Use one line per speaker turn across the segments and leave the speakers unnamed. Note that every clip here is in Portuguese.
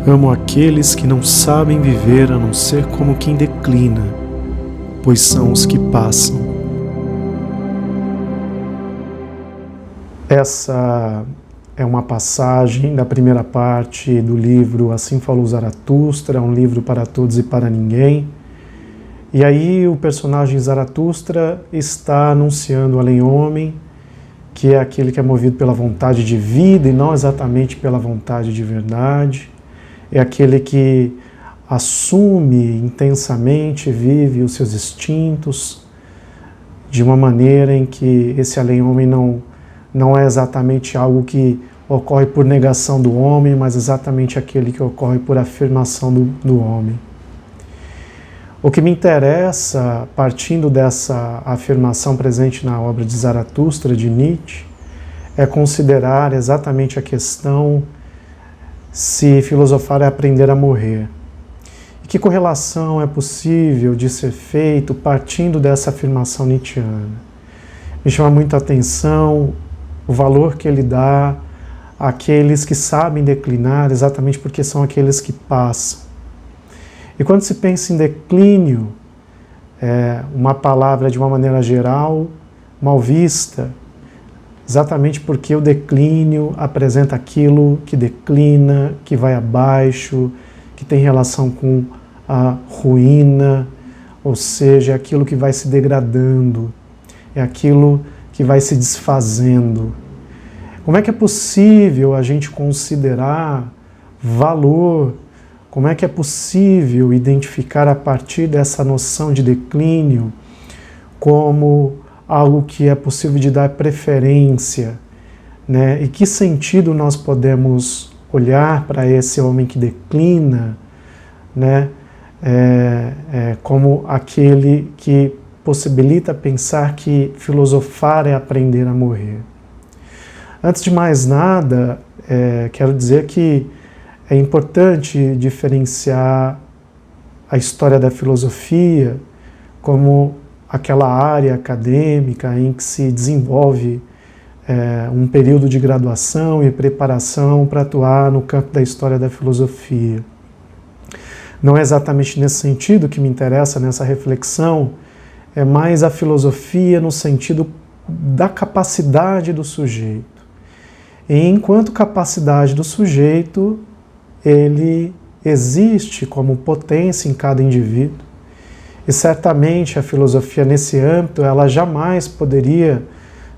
Amo aqueles que não sabem viver a não ser como quem declina, pois são os que passam. Essa é uma passagem da primeira parte do livro Assim Falou Zaratustra, um livro para todos e para ninguém. E aí o personagem Zaratustra está anunciando o além-homem, que é aquele que é movido pela vontade de vida e não exatamente pela vontade de verdade. É aquele que assume intensamente, vive os seus instintos de uma maneira em que esse além-homem não é exatamente algo que ocorre por negação do homem, mas exatamente aquele que ocorre por afirmação do homem. O que me interessa, partindo dessa afirmação presente na obra de Zaratustra, de Nietzsche, é considerar exatamente a questão se filosofar é aprender a morrer. E que correlação é possível de ser feito partindo dessa afirmação nietzschiana? Me chama muito a atenção o valor que ele dá àqueles que sabem declinar, exatamente porque são aqueles que passam. E quando se pensa em declínio, uma palavra de uma maneira geral mal vista, exatamente porque o declínio apresenta aquilo que declina, que vai abaixo, que tem relação com a ruína, ou seja, aquilo que vai se degradando, é aquilo que vai se desfazendo. Como é que é possível a gente considerar valor? Como é que é possível identificar a partir dessa noção de declínio como algo que é possível de dar preferência, né? E que sentido nós podemos olhar para esse homem que declina, né? Como aquele que possibilita pensar que filosofar é aprender a morrer. Antes de mais nada, quero dizer que é importante diferenciar a história da filosofia como aquela área acadêmica em que se desenvolve um período de graduação e preparação para atuar no campo da história da filosofia. Não é exatamente nesse sentido que me interessa nessa reflexão, é mais a filosofia no sentido da capacidade do sujeito. E enquanto capacidade do sujeito, ele existe como potência em cada indivíduo. E certamente a filosofia nesse âmbito, ela jamais poderia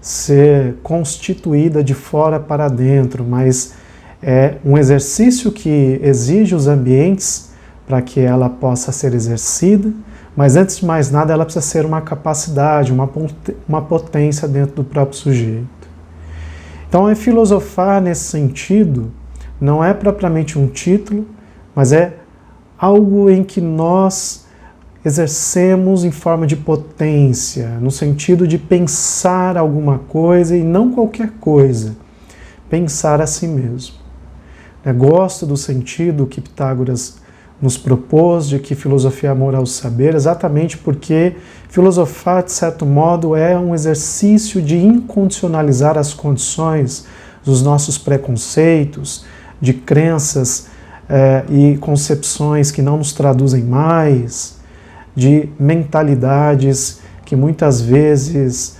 ser constituída de fora para dentro, mas é um exercício que exige os ambientes para que ela possa ser exercida, mas antes de mais nada ela precisa ser uma capacidade, uma potência dentro do próprio sujeito. Então, filosofar nesse sentido não é propriamente um título, mas é algo em que nós exercemos em forma de potência, no sentido de pensar alguma coisa e não qualquer coisa, pensar a si mesmo. Eu gosto do sentido que Pitágoras nos propôs de que filosofia é amor ao saber, exatamente porque filosofar, de certo modo, é um exercício de incondicionalizar as condições dos nossos preconceitos, de crenças e concepções que não nos traduzem mais, de mentalidades que muitas vezes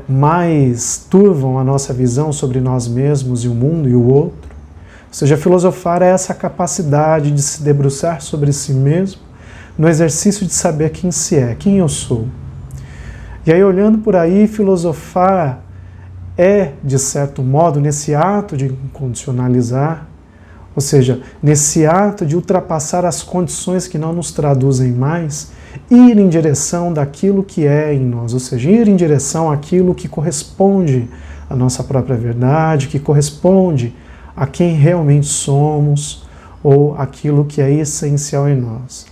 mais turvam a nossa visão sobre nós mesmos e o mundo e o outro. Ou seja, filosofar é essa capacidade de se debruçar sobre si mesmo no exercício de saber quem se é, quem eu sou. E aí, olhando por aí, filosofar é, de certo modo, nesse ato de incondicionalizar, ou seja, nesse ato de ultrapassar as condições que não nos traduzem mais, ir em direção daquilo que é em nós, ou seja, ir em direção àquilo que corresponde à nossa própria verdade, que corresponde a quem realmente somos, ou aquilo que é essencial em nós.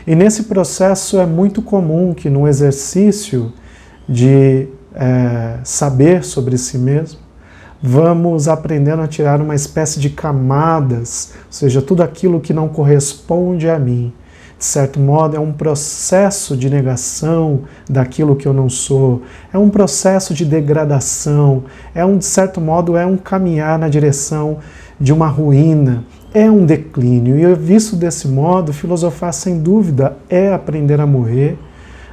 E nesse processo é muito comum que no exercício de saber sobre si mesmo, vamos aprendendo a tirar uma espécie de camadas, ou seja, tudo aquilo que não corresponde a mim. De certo modo, é um processo de negação daquilo que eu não sou, é um processo de degradação, de certo modo, é um caminhar na direção de uma ruína, é um declínio. E visto desse modo, filosofar sem dúvida é aprender a morrer,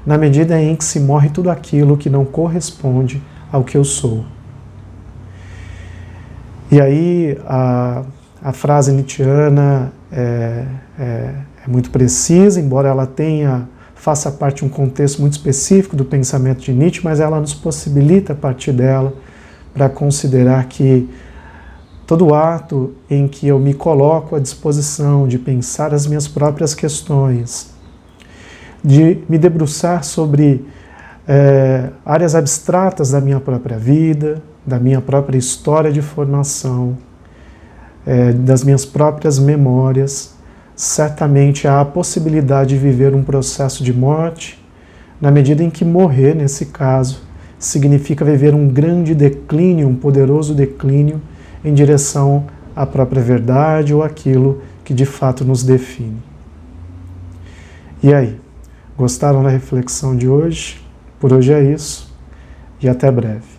na medida em que se morre tudo aquilo que não corresponde ao que eu sou. E aí a frase nietzschiana é muito precisa, embora ela faça parte de um contexto muito específico do pensamento de Nietzsche, mas ela nos possibilita, a partir dela, para considerar que todo ato em que eu me coloco à disposição de pensar as minhas próprias questões, de me debruçar sobre áreas abstratas da minha própria vida, da minha própria história de formação, das minhas próprias memórias, certamente há a possibilidade de viver um processo de morte, na medida em que morrer, nesse caso, significa viver um grande declínio, um poderoso declínio em direção à própria verdade ou aquilo que de fato nos define. E aí, gostaram da reflexão de hoje? Por hoje é isso e até breve.